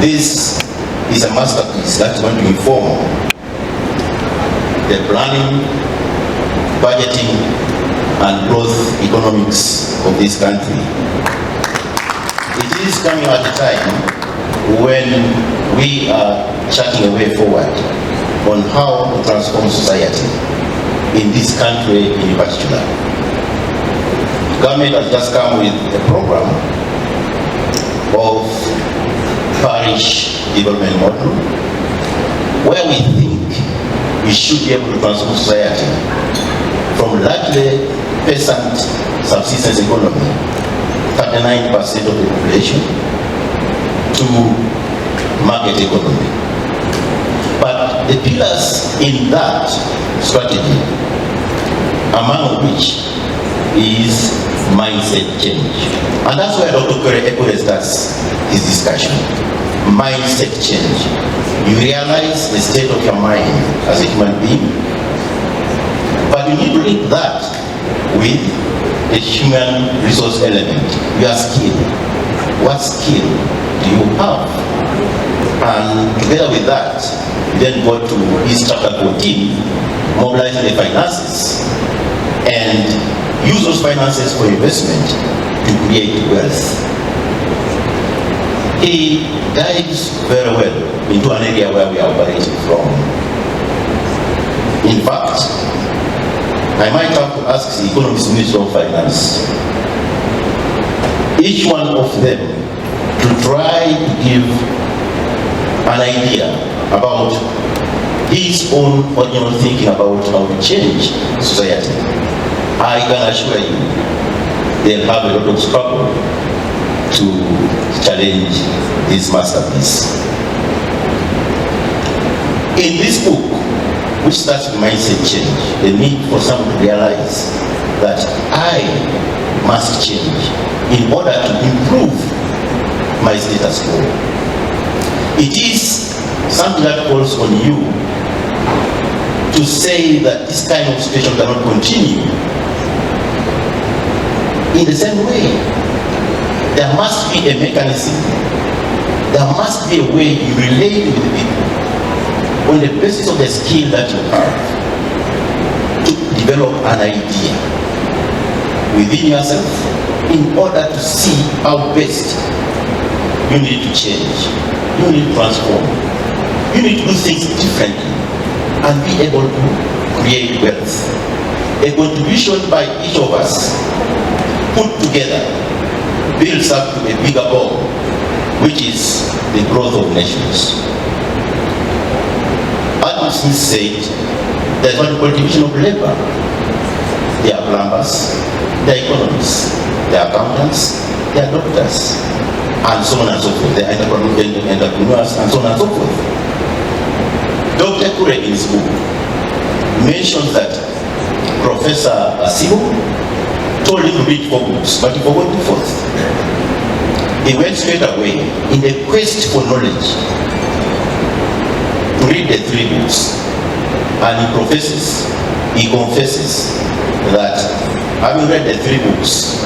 This is a masterpiece that's going to inform the planning, budgeting, and growth economics of this country. It is coming at a time when we are charting a way forward on how to transform society in this country in particular. Government has just come with a program of parish development model where we think we should be able to transform society from largely peasant subsistence economy, 39% of the population, to market economy. But the pillars in that strategy, among which is mindset change. And that's where Dr. Ocailap starts his discussion. Mindset change. You realize the state of your mind as a human being, but you need to link that with the human resource element, your skill. What skill do you have? And together with that, you then go to his chapter 14, mobilizing the finances, and use those finances for investment to create wealth. He dives very well into an area where we are operating from. In fact, I might have to ask the Economist Minister of Finance, each one of them, to try to give an idea about his own original thinking about how to change society. I can assure you, they'll have a lot of struggle to challenge this masterpiece. In this book, which starts with mindset change, the need for someone to realize that I must change in order to improve my status quo. It is something that calls on you to say that this kind of situation cannot continue. In the same way, there must be a mechanism, there must be a way you relate with the people on the basis of the skill that you have to develop an idea within yourself in order to see how best you need to change, you need to transform, you need to do things differently and be able to create wealth. A contribution by each of us put together builds up to a bigger goal, which is the growth of nations. Adam Smith said, there's one division of labor. There are plumbers, there are economists, there are accountants, there are doctors, and so on and so forth. There are entrepreneurs, and so on and so forth. Dr. Ocailap in his book mentions that Professor Asibo told him to read 4 books, but he forgot the 4th. He went straight away in the quest for knowledge to read the 3 books, and he confesses that having read the 3 books,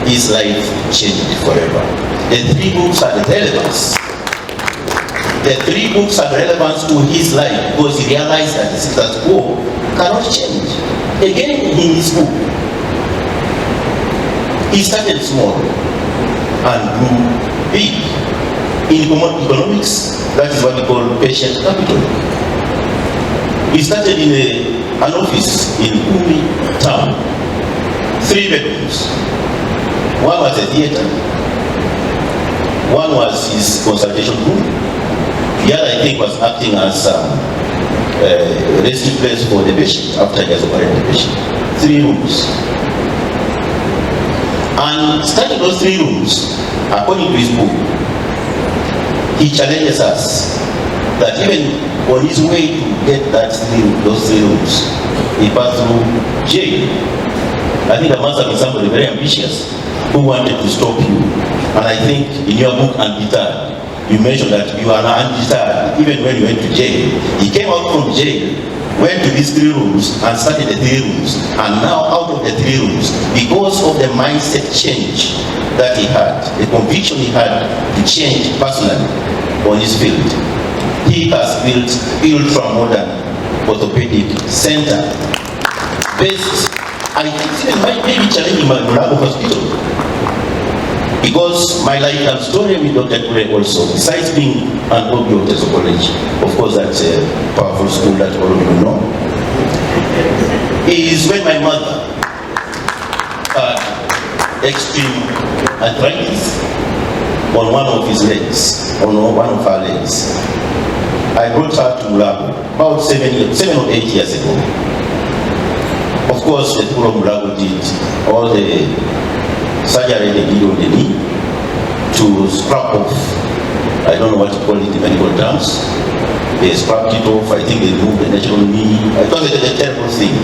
his life changed forever. The 3 books had relevance. The 3 books had relevance to his life because he realized that the status quo cannot change. Again, in his book, he started small and grew big. In economics, that is what we call patient capital. He started in an office in Umi town, 3 bedrooms. One was a theater, one was his consultation room, the other I think was acting as a resting place for the patient after he has operated the patient. 3 rooms. And starting those 3 rooms, according to his book, he challenges us that even on his way to get those 3 rooms, he passed through jail. I think there must have been somebody very ambitious who wanted to stop you. And I think in your book, Undeterred, you mentioned that you are not undeterred even when you went to jail. He came out from jail went to these 3 rooms and started the 3 rooms. And now out of the 3 rooms, because of the mindset change that he had, the conviction he had to change personally on his field, he has built ultra-modern orthopedic center based, I think even maybe challenging my Mulago Hospital. Because my lifetime story with Dr. Kure also, besides being an OB of Teso College, of course that's a powerful school that all of you know, is when my mother had extreme arthritis on one of his legs, on one of her legs. I brought her to Mulago about 7 or 8 years ago. Of course, the people of Mulago did all the surgery they did on the knee to scrap off, I don't know what to call it in medical terms. They scrapped it off, I think they removed the natural knee. It was a terrible thing.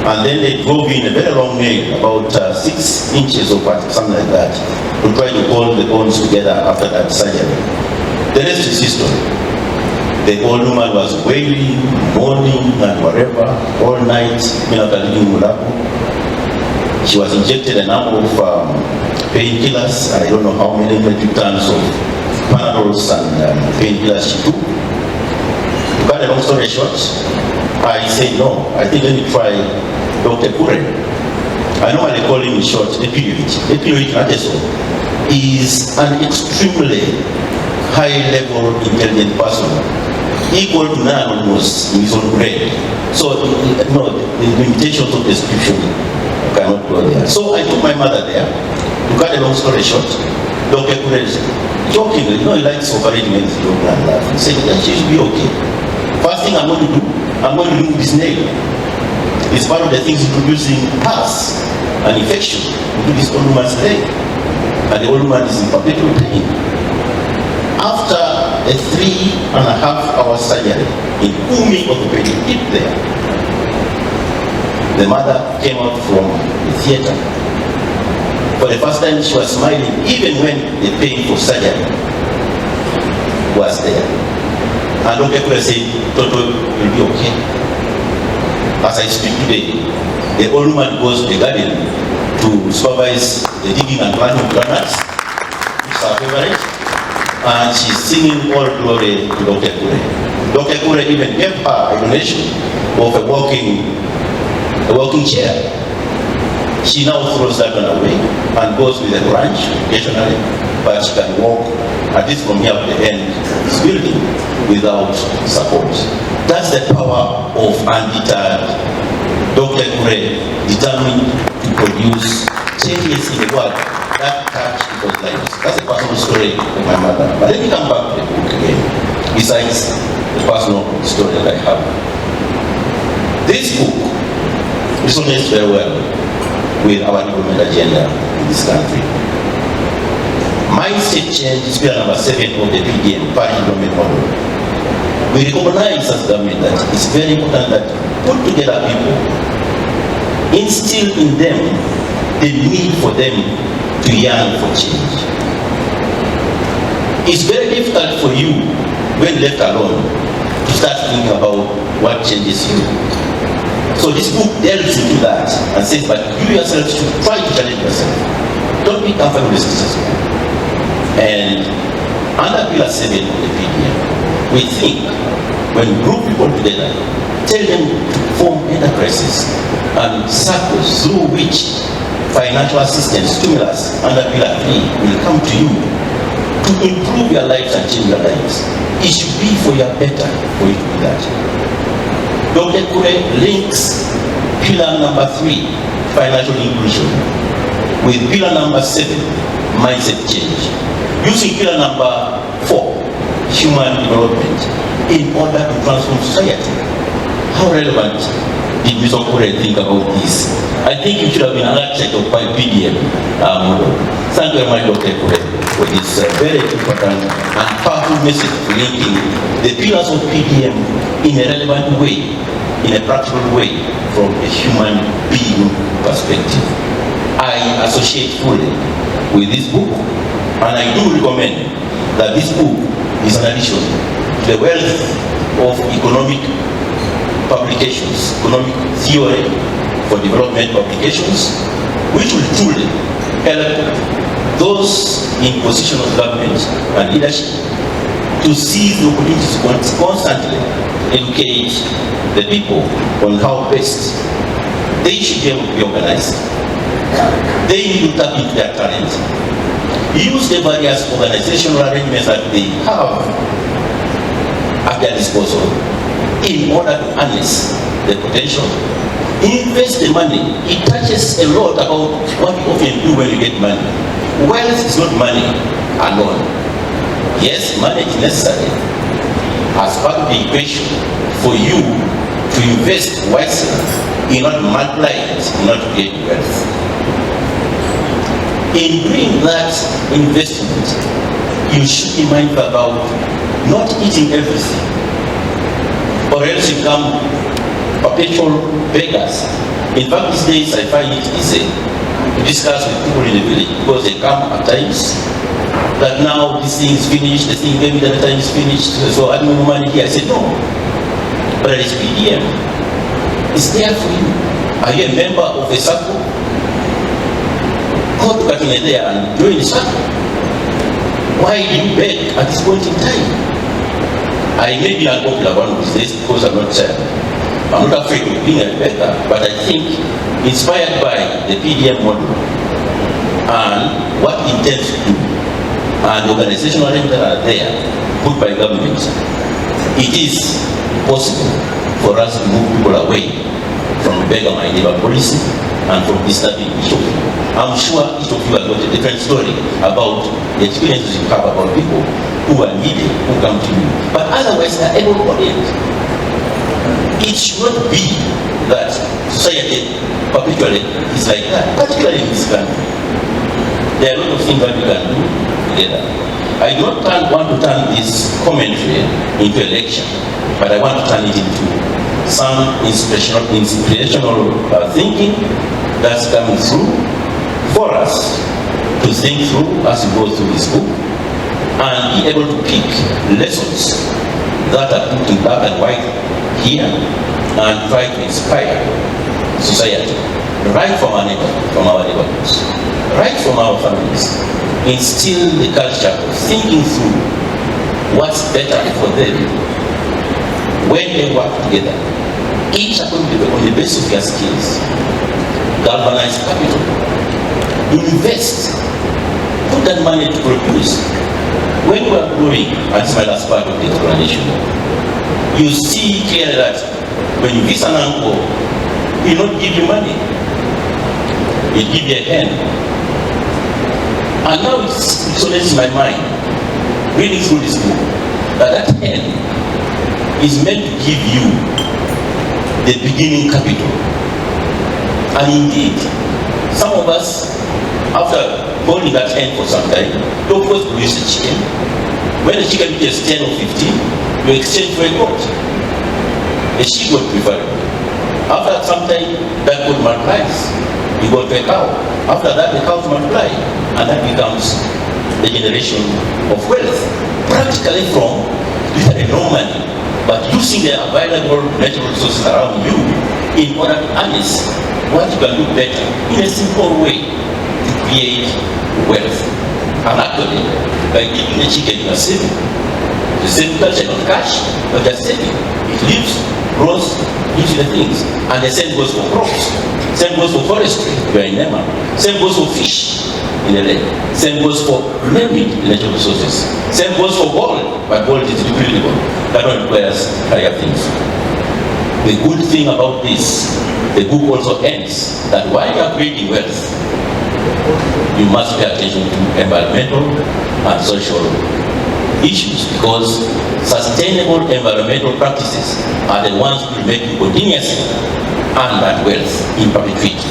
And then they drove in a very long nail, about 6 inches or something like that, to try to hold the bones together after that surgery. The rest is history. The old woman was wailing, mourning, and whatever, all night, after leaving Mulago. She was injected a number of painkillers. I don't know how many metric tons of Panadols and painkillers she took. To cut a long story short, I said no. I think let me try Dr. Kure. I normally call him in short Opioid. Opioid Nateso is an extremely high-level intelligent person, equal to none almost in his own grade. So no, the limitations of description cannot go there. So I took my mother there. To cut a long story short, Dr. Kure, jokingly, he likes operating and joking and laughing. He said that she should be okay. First thing I'm going to do, I'm going to remove this nail. It's one of the things introducing pus, an infection into this old woman's leg. And the old woman is in perpetual pain. After a 3.5-hour surgery in Umi orthopedic pit there, the mother came out from the theater. For the first time, she was smiling, even when the pain for surgery was there. And Dr. Kure said, Toto, you'll be okay. As I speak today, the old woman goes to the garden to supervise the digging and planting of granules, which is her favorite, and she's singing all glory to Dr. Kure. Dr. Kure even gave her a donation of a walking chair. She now throws that one away and goes with a crutch occasionally, but she can walk at least from here to the end of this building without support. That's the power of undeterred Dr. Kure, determined to produce changes in the world that touch people's lives. That's a personal story of my mother. But let me come back to the book again, besides the personal story that I have. This book resonates very well with our development agenda in this country. Mindset change is pillar number 7 of the PDM, Parish Development Model. We recognize as government that it's very important that put together people, instill in them the need for them to yearn for change. It's very difficult for you, when left alone, to start thinking about what changes you. So this book delves into that and says, but you yourself should try to challenge yourself. Don't be comfortable with success. And under pillar 7 of the PDM, we think when we group people together, tell them to form enterprises and circles through which financial assistance, stimulus under pillar 3 will come to you to improve your lives and change your lives. It should be for your better for you to do that. Dr. Kure links pillar number 3, financial inclusion, with pillar number 7, mindset change, using pillar number 4, human development, in order to transform society. How relevant did Mr. Kure think about this? I think it should have been an architect of my PDM model. Thank you very much, Dr. Kure, for this very important and powerful message of linking the pillars of PDM in a relevant way, in a practical way, from a human being perspective. I associate fully with this book, and I do recommend that this book is an addition to the wealth of economic publications, economic theory for development publications, which will truly help those in position of government and leadership to seize the opportunities to constantly educate the people on how best they should be able to be organized. They need to tap into their talent, use the various organizational arrangements that they have at their disposal in order to harness the potential. Invest the money. It touches a lot about what you often do when you get money. Wealth is not money alone. Yes, money is necessary as part of the equation for you to invest wisely in order to multiply it, in order to get wealth. In doing that investment, you should be mindful about not eating everything, or else you become perpetual beggars. In fact, these days I find it easy to discuss with people in the village because they come at times that now this thing is finished, the thing maybe the time is finished, so I don't know money here. I said no, but there is PDM. It's there for you. Are you a member of a circle? Go to Katina there and join the circle. Why do you beg at this point in time? I may be unpopular one of these days because I'm not afraid of being a beggar, but I think inspired by the PDM model and what it intends to do and organizational arrangements that are there put by government, it is possible for us to move people away from the beggar my neighbor policy and from disturbing each of you. I'm sure each of you has got a different story about the experiences you have about people who are needy, who come to you, but otherwise they are able to orient. It should not be that society perpetually is like that, particularly in this country. There are a lot of things that we can do together. I do not want to turn this commentary into a lecture, but I want to turn it into some inspirational thinking that's coming through for us to think through as we go through this book and be able to pick lessons that are put in black and white here and try to inspire society right from our neighborhoods, right from our families. Instill the culture of thinking through what's better for them when they work together, each on the basis of their skills. Galvanize capital, invest, put that money to produce. When we are growing, and this is my last part of the explanation, you see clearly that when you visit an uncle, he will not give you money, he'll give you a hen. And now it's resonates in my mind, reading through this book, that hen is meant to give you the beginning capital. And indeed, some of us, after holding that hen for some time, you of course produce a chicken. When the chicken gets 10 or 15, you exchange for a goat. A sheep would prefer it. After some time, that goat multiplies. You go to a cow. After that, the cows multiply. And that becomes the generation of wealth. Practically from literally no money, but using the available natural resources around you in order to harness what you can do better in a simple way to create wealth. And actually, by giving the chicken, you are saving. The same culture, not cash, but just saving. It lives, grows, gives you the things. And the same goes for crops. Same goes for forestry, you are in Nema. Same goes for fish in the lake. Same goes for many natural resources. Same goes for gold, but gold is depletable. That one requires higher things. The good thing about this, the book also ends that while you are creating wealth, you must pay attention to environmental and social issues, because sustainable environmental practices are the ones that will make you continuously earn that wealth in perpetuity.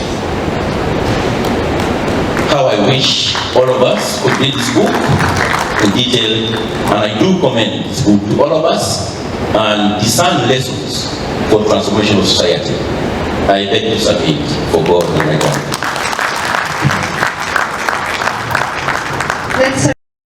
How I wish all of us could read this book in detail, and I do commend this book to all of us and discern lessons for transformation of society. I beg to submit for God and my God.